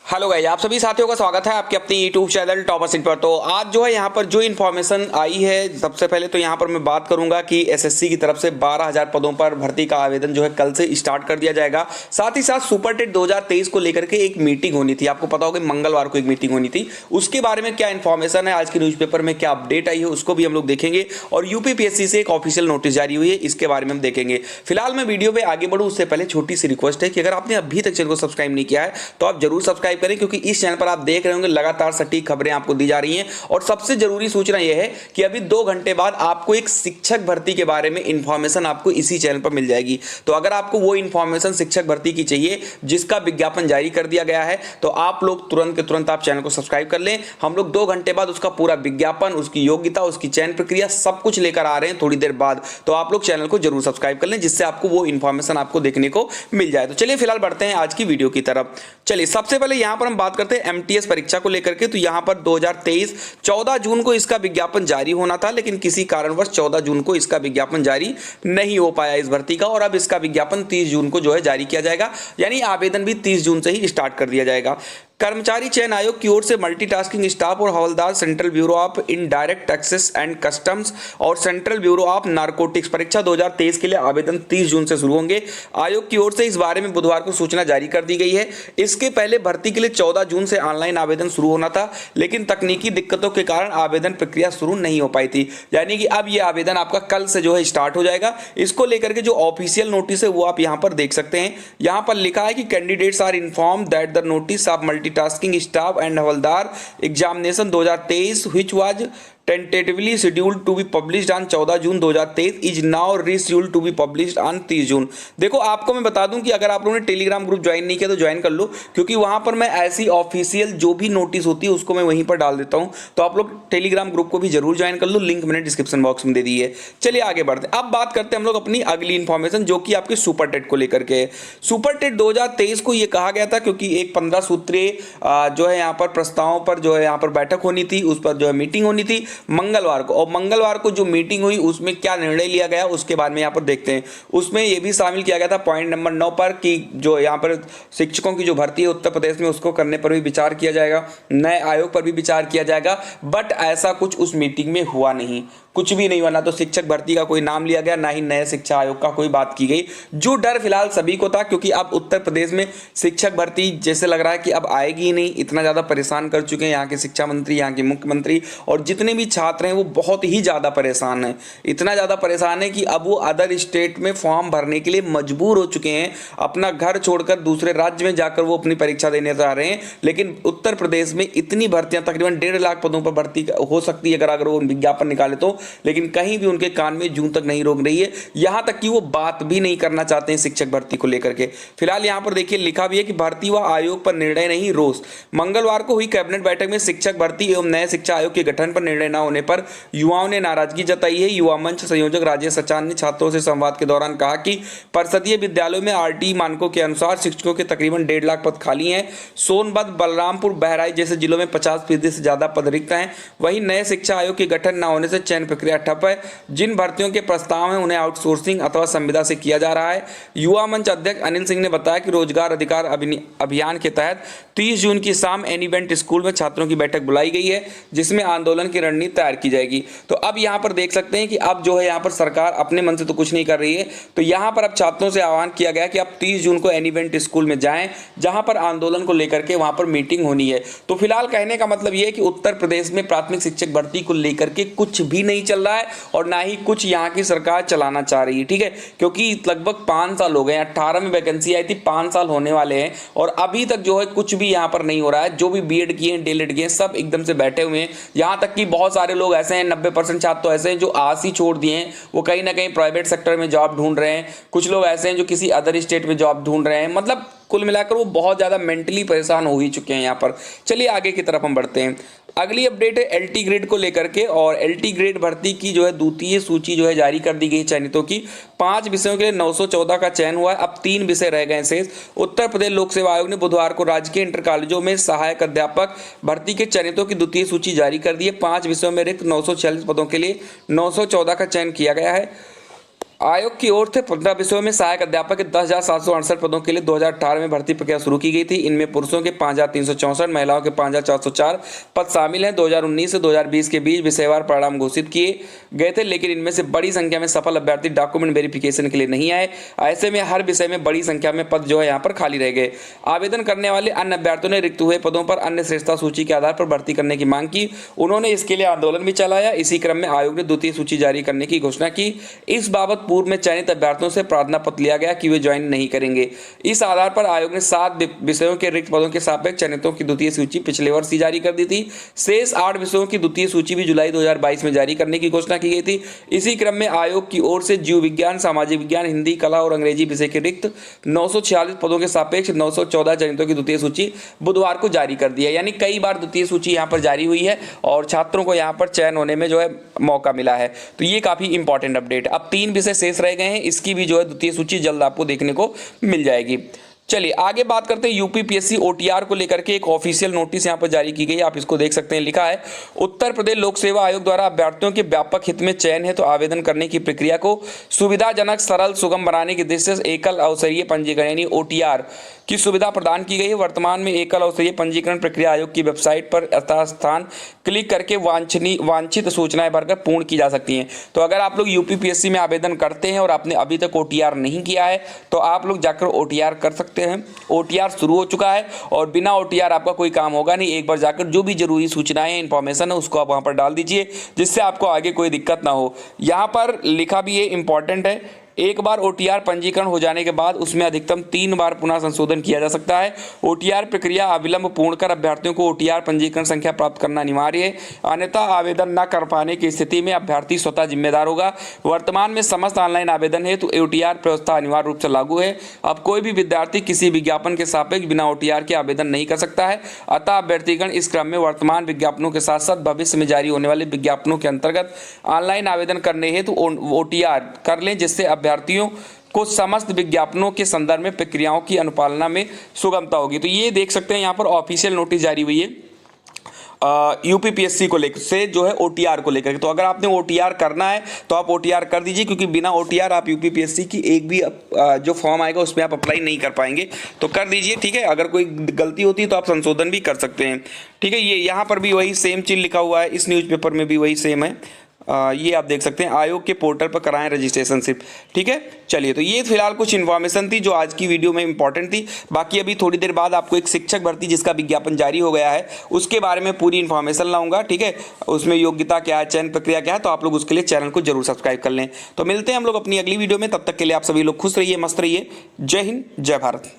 Hello guys, आप सभी साथियों का स्वागत है आपके अपने यूट्यूब चैनल टॉपर्स इन पर। तो आज जो है यहाँ पर जो इन्फॉर्मेशन आई है, सबसे पहले तो यहाँ पर मैं बात करूंगा कि एसएससी की तरफ से 12,000 पदों पर भर्ती का आवेदन जो है कल से स्टार्ट कर दिया जाएगा। साथ ही साथ सुपर टेट 2023 को लेकर के एक मीटिंग होनी थी, आपको पता होगा मंगलवार को एक मीटिंग होनी थी। उसके बारे में क्या इन्फॉर्मेशन है, आज की न्यूज़पेपर में क्या अपडेट आई है, उसको भी हम लोग देखेंगे। और यूपीपीएससी से एक ऑफिशियल नोटिस जारी हुई है, इसके बारे में हम देखेंगे। फिलहाल मैं वीडियो में आगे बढ़ूँ उससे पहले छोटी सी रिक्वेस्ट है कि अगर आपने अभी तक चैनल को सब्सक्राइब नहीं किया है तो आप जरूर सब्सक्राइब करें, क्योंकि इस चैनल पर आप देख रहे होंगे लगातार सटीक खबरें आपको दी जा रही हैं। और सबसे जरूरी सूचना यह है कि अभी 2 घंटे बाद आपको एक शिक्षक भर्ती के बारे में इंफॉर्मेशन आपको इसी चैनल पर मिल जाएगी। तो अगर आपको वो इंफॉर्मेशन शिक्षक भर्ती की चाहिए जिसका विज्ञापन जारी कर दिया गया है, तो आप लोग तुरंत के तुरंत आप चैनल को सब्सक्राइब कर लें। हम लोग 2 घंटे बाद उसका पूरा विज्ञापन, उसकी योग्यता, उसकी चयन प्रक्रिया सब कुछ लेकर आ रहे हैं थोड़ी देर बाद। तो आप लोग चैनल को जरूर सब्सक्राइब कर लें, जिससे आपको वो इंफॉर्मेशन आपको देखने को मिल जाए। तो चलिए फिलहाल बढ़ते हैं आज की वीडियो की तरफ। चलिए सबसे पहले यहां पर हम बात करते हैं एमटीएस परीक्षा को लेकर के। तो यहां पर 2023 14 जून को इसका विज्ञापन जारी होना था, लेकिन किसी कारणवश 14 जून को इसका विज्ञापन जारी नहीं हो पाया इस भर्ती का। और अब इसका विज्ञापन 30 जून को जो है जारी किया जाएगा, यानी आवेदन भी 30 जून से ही स्टार्ट कर दिया जाएगा। कर्मचारी चयन आयोग की ओर से मल्टीटास्किंग स्टाफ और हवलदार central bureau of indirect taxes and customs और सेंट्रल ब्यूरो ऑफ नारकोटिक्स परीक्षा 2023 के लिए आवेदन 30 जून से शुरू होंगे। आयोग की ओर से इस बारे में बुधवार को सूचना जारी कर दी गई है। इसके पहले भर्ती के लिए 14 जून से ऑनलाइन आवेदन शुरू होना था, लेकिन तकनीकी दिक्कतों के कारण आवेदन प्रक्रिया शुरू नहीं हो पाई थी। यानी कि अब यह आवेदन आपका कल से जो है स्टार्ट हो जाएगा। इसको लेकर के जो ऑफिशियल नोटिस है वो आप यहाँ पर देख सकते हैं। यहाँ पर लिखा है कि candidates are inform that the notice of multitasking staff and Havaldar examination 2023 which was tentatively scheduled to be published on 14 June 2023 is now rescheduled to be published on 30 June. देखो आपको मैं बता दूं कि अगर आप लोगों ने टेलीग्राम ग्रुप ज्वाइन नहीं किया तो ज्वाइन कर लो, क्योंकि वहां पर मैं ऐसी ऑफिशियल जो भी नोटिस होती है उसको मैं वहीं पर डाल देता हूं। तो आप लोग टेलीग्राम ग्रुप को भी जरूर ज्वाइन कर लो, लिंक मैंने डिस्क्रिप्शन बॉक्स में दे दी है। चलिए आगे बढ़ते हैं। अब बात करते हैं हम लोग अपनी अगली इंफॉर्मेशन, जो कि आपके सुपर टेट को लेकर के है। सुपर टेट 2023 को यह कहा गया था क्योंकि एक 15 सूत्रीय जो है यहाँ पर प्रस्तावों पर जो है यहाँ पर बैठक होनी थी, उस पर जो है मीटिंग होनी थी मंगलवार को। और मंगलवार को जो मीटिंग हुई उसमें क्या निर्णय लिया गया उसके बारे में यहाँ पर देखते हैं। उसमें यह भी शामिल किया गया था पॉइंट नंबर 9 पर कि जो यहाँ पर शिक्षकों की जो भर्ती है उत्तर प्रदेश में उसको करने पर भी विचार किया जाएगा, नए आयोग पर भी विचार किया जाएगा। बट ऐसा कुछ उस मीटिंग में हुआ नहीं, कुछ भी नहीं हुआ। ना तो शिक्षक भर्ती का कोई नाम लिया गया, ना ही नए शिक्षा आयोग का कोई बात की गई। जो डर फिलहाल सभी को था, क्योंकि अब उत्तर प्रदेश में शिक्षक भर्ती जैसे लग रहा है कि अब आएगी ही नहीं। इतना ज़्यादा परेशान कर चुके हैं यहाँ के शिक्षा मंत्री, यहाँ के मुख्यमंत्री, और जितने भी छात्र हैं वो बहुत ही ज़्यादा परेशान हैं। इतना ज़्यादा परेशान है कि अब वो अदर स्टेट में फॉर्म भरने के लिए मजबूर हो चुके हैं। अपना घर छोड़कर दूसरे राज्य में जाकर वो अपनी परीक्षा देने जा रहे हैं। लेकिन उत्तर प्रदेश में इतनी भर्तियां, तकरीबन 1.5 लाख पदों पर भर्ती हो सकती है अगर वो विज्ञापन निकाले तो, लेकिन कहीं भी उनके कान में जूं तक नहीं रोक रही है। यहां तक कि वो बात भी नहीं करना चाहते हैं शिक्षक भर्ती को लेकर के। फिलहाल यहां पर देखिए लिखा भी है कि भर्ती व आयोग पर निर्णय नहीं, रोष। मंगलवार को हुई कैबिनेट बैठक में शिक्षक भर्ती एवं नए शिक्षा आयोग के गठन पर निर्णय न होने पर युवाओं ने नाराजगी जताई है। युवा मंच संयोजक राजेश सचान ने छात्रों से संवाद के दौरान कहा कि परिषदीय विद्यालयों में आरटी मानकों के अनुसार शिक्षकों के तकरीबन 1.5 लाख पद खाली हैं। सोनभद्र, बलरामपुर, बहराइच जैसे जिलों में 50% से ज्यादा पद रिक्त हैं। वहीं नए शिक्षा आयोग के गठन न होने से चयन प्रक्रिया ठप है। जिन भर्तियों के प्रस्ताव हैं उन्हें आउटसोर्सिंग अथवा संविदा से किया जा रहा है। युवा मंच अध्यक्ष अनिल सिंह ने बताया कि रोजगार अधिकार अभियान के तहत 30 जून की शाम एनीवेंट स्कूल में छात्रों की बैठक बुलाई गई है, जिसमें आंदोलन की रणनीति तैयार की जाएगी। तो अब यहाँ पर देख सकते हैं कि अब जो है यहाँ पर सरकार अपने मन से तो कुछ नहीं कर रही है। तो यहाँ पर अब छात्रों से आह्वान किया गया कि आप 30 जून को एनीवेंट स्कूल में जाएं, जहां पर आंदोलन को लेकर के वहां पर मीटिंग होनी है। तो फिलहाल कहने का मतलब यह है कि उत्तर प्रदेश में प्राथमिक शिक्षक भर्ती को लेकर के कुछ भी नहीं चल रहा है और ना ही कुछ यहाँ की सरकार चलाना चाह रही है। ठीक है, क्योंकि लगभग 5 साल हो गए, 18 में वैकेंसी आई थी, 5 साल होने वाले हैं और अभी तक जो है कुछ भी यहाँ पर नहीं हो रहा है। जो भी बीएड किए हैं, डीएलएड किए हैं, सब एकदम से बैठे हुए हैं। यहाँ तक कि बहुत सारे लोग ऐसे हैं, 90% छात्र तो ऐसे हैं जो आस ही छोड़ दिए हैं, वो कहीं ना कहीं प्राइवेट सेक्टर में जॉब ढूंढ रहे हैं। कुछ लोग ऐसे हैं जो किसी अदर स्टेट में जॉब ढूंढ रहे हैं। मतलब कुल मिलाकर वो बहुत ज़्यादा मेंटली परेशान हो ही चुके हैं यहाँ पर। चलिए आगे की तरफ हम बढ़ते हैं। अगली अपडेट है एलटी ग्रेड को लेकर के, और एलटी ग्रेड भर्ती की जो है द्वितीय सूची जो है जारी कर दी गई चयनितों की। 5 विषयों के लिए 914 का चयन हुआ है, अब 3 विषय रह गए शेष। उत्तर प्रदेश लोक सेवा आयोग ने बुधवार को राजकीय इंटर कॉलेजों में सहायक अध्यापक भर्ती के चयनितों की द्वितीय सूची जारी कर दी है। 5 विषयों में रिक्त 946 पदों के लिए 914 का चयन किया गया है। आयोग की ओर से 15 विषयों में सहायक अध्यापक के 10,768 पदों के लिए 2018 में भर्ती प्रक्रिया शुरू की गई थी। इनमें पुरुषों के 5,364, महिलाओं के 5,404 पद शामिल हैं। 2019 से 2020 के बीच विषयवार परिणाम घोषित किए गए थे, लेकिन इनमें से बड़ी संख्या में सफल अभ्यर्थी डॉक्यूमेंट वेरिफिकेशन के लिए नहीं आए। ऐसे में हर विषय में बड़ी संख्या में पद जो है यहाँ पर खाली रह गए। आवेदन करने वाले अन्य अभ्यर्थियों ने रिक्त हुए पदों पर अन्य श्रेष्ठता सूची के आधार पर भर्ती करने की मांग की। उन्होंने इसके लिए आंदोलन भी चलाया। इसी क्रम में आयोग ने द्वितीय सूची जारी करने की घोषणा की। इस बाबत पूर्व में चयनित अभ्यर्थियों से प्रार्थना पत्र लिया गया कि वे ज्वाइन नहीं करेंगे। इस आधार पर आयोग ने 7 विषयों के रिक्त पदों के सापेक्ष चयनितों की द्वितीय सूची पिछले वर्ष ही जारी कर दी थी। शेष 8 विषयों की द्वितीय सूची भी जुलाई 2022 में जारी करने की घोषणा की गई थी। इसी क्रम में आयोग की ओर से जीव विज्ञान, सामाजिक विज्ञान, हिंदी, कला और अंग्रेजी विषय के रिक्त 946 पदों के सापेक्ष 914 चयनितों की द्वितीय सूची बुधवार को जारी कर दी है। यानी कई बार द्वितीय सूची यहाँ पर जारी हुई है और छात्रों को यहाँ पर चयन होने में जो है मौका मिला है। तो ये काफी इंपॉर्टेंट अपडेट। अब 3 विषय शेष रह गए हैं, इसकी भी जो है द्वितीय सूची जल्द आपको देखने को मिल जाएगी। चलिए आगे बात करते हैं। यूपीपीएससी ओटीआर को लेकर के एक ऑफिशियल नोटिस यहां पर जारी की गई, आप इसको देख सकते हैं। लिखा है, उत्तर प्रदेश लोक सेवा आयोग द्वारा अभ्यर्थियों के व्यापक हित में चयन है तो आवेदन करने की प्रक्रिया को सुविधाजनक, सरल, सुगम बनाने के उद्देश्य से एकल अवसरीय पंजीकरण यानी ओटीआर की सुविधा प्रदान की गई है। वर्तमान में एकल अवसरीय पंजीकरण प्रक्रिया आयोग की वेबसाइट पर यथास्थान क्लिक करके वांछित सूचनाएं भरकर पूर्ण की जा सकती हैं। तो अगर आप लोग यूपीपीएससी में आवेदन करते हैं और आपने अभी तक ओटीआर नहीं किया है तो आप लोग जाकर ओटीआर कर सकते हैं। ओटीआर शुरू हो चुका है और बिना ओटीआर आपका कोई काम होगा नहीं। एक बार जाकर जो भी जरूरी सूचनाएं हैं, इंफॉर्मेशन है, उसको आप वहां पर डाल दीजिए जिससे आपको आगे कोई दिक्कत ना हो। यहां पर लिखा भी ये इंपॉर्टेंट है, एक बार ओटीआर पंजीकरण हो जाने के बाद उसमें अधिकतम 3 बार पुनः संशोधन किया जा सकता है। ओटीआर प्रक्रिया अविलंब पूर्ण कर अभ्यर्थियों को ओटीआर पंजीकरण संख्या प्राप्त करना अनिवार्य है, अन्यथा आवेदन न कर पाने की स्थिति में अभ्यर्थी स्वतः जिम्मेदार होगा। वर्तमान में समस्त ऑनलाइन आवेदन है तो ओटीआर व्यवस्था अनिवार्य रूप से लागू है। अब कोई भी विद्यार्थी किसी विज्ञापन के सापेक्ष बिना ओटीआर के आवेदन नहीं कर सकता है। अतः अभ्यर्थीगण इस क्रम में वर्तमान विज्ञापनों के साथ साथ भविष्य में जारी होने वाले विज्ञापनों के अंतर्गत ऑनलाइन आवेदन करने हेतु ओटीआर कर लें, जिससे अभ्यर्थियों को समस्त विज्ञापनों के संदर्भ में प्रक्रियाओं की अनुपालना में सुगमता होगी। तो ये देख सकते हैं यहाँ पर ऑफिशियल नोटिस जारी हुई है यूपीपीएससी को लेकर से जो है ओटीआर को लेकर। तो अगर आपने ओटीआर करना है तो आप ओटीआर कर दीजिए, क्योंकि बिना ओटीआर आप यूपीपीएससी की एक भी जो फॉर्म आएगा उसमें आप अप्लाई नहीं कर पाएंगे। तो कर दीजिए, ठीक है। अगर कोई गलती होती है तो आप संशोधन भी कर सकते हैं, ठीक है। ये यहाँ पर भी वही सेम चीज लिखा हुआ है, इस न्यूज़पेपर में भी वही सेम है। ये आप देख सकते हैं, आयोग के पोर्टल पर कराएं रजिस्ट्रेशन सिर्फ, ठीक है। चलिए, तो ये फिलहाल कुछ इन्फॉर्मेशन थी जो आज की वीडियो में इंपॉर्टेंट थी। बाकी अभी थोड़ी देर बाद आपको एक शिक्षक भर्ती जिसका विज्ञापन जारी हो गया है उसके बारे में पूरी इन्फॉर्मेशन लाऊंगा, ठीक है। उसमें योग्यता क्या है, चयन प्रक्रिया क्या है, तो आप लोग उसके लिए चैनल को जरूर सब्सक्राइब कर लें। तो मिलते हैं हम लोग अपनी अगली वीडियो में, तब तक के लिए आप सभी लोग खुश रहिए, मस्त रहिए। जय हिंद, जय भारत।